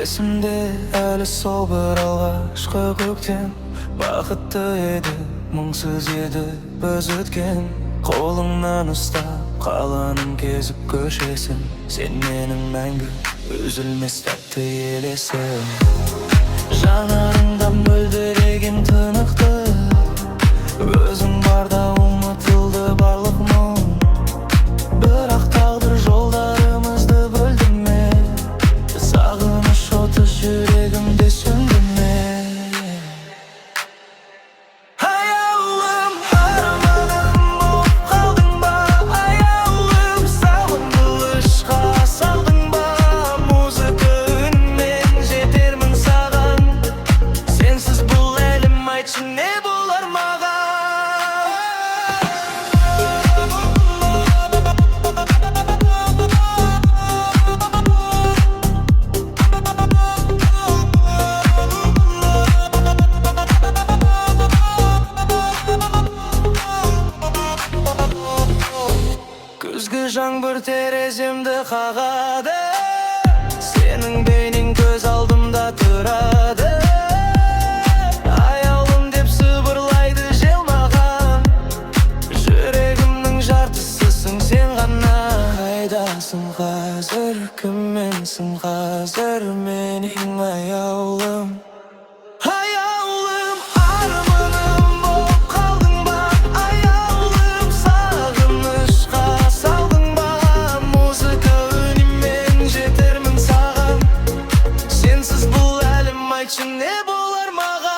Есімде әлі сол бір алғашқы көктем. Бақытты еді, мұңсыз еді біз өткен. Қолыңнан ұстап қаланың кезіп көшесің. Сен менің мәңгі үзілмес тәтті елесім. Жанарыңда мөлдіреген тынықты, өзің барда ұмытылды барлық мұң. Бірақ тағдыр жолдарымызды бөлді ме? Сағыныш оты жүрегімде сөндірді ме? Аяулым, арманым болып қалдың ба? Аяулым, сағынышқа салдың ба? Музыка үнмен жетермін саған. Сенсіз бұл әлем, айтшы не болар маған? Күзгі жаңбыр тереземді қағады, сенің бейнең көз алдымда тұрады. Аяулым деп сыбырлайды жел маған, жүрегімнің жартысысың сен ғана. Қайдасың қазір, кімменсің қазір менің аяулым? Аяулым, арманым болып қалдың ба? Аяулым, сағынышқа салдың ба? Музыка үнмен жетермін саған. Сенсіз бұл әлем, айтшы не болар маған?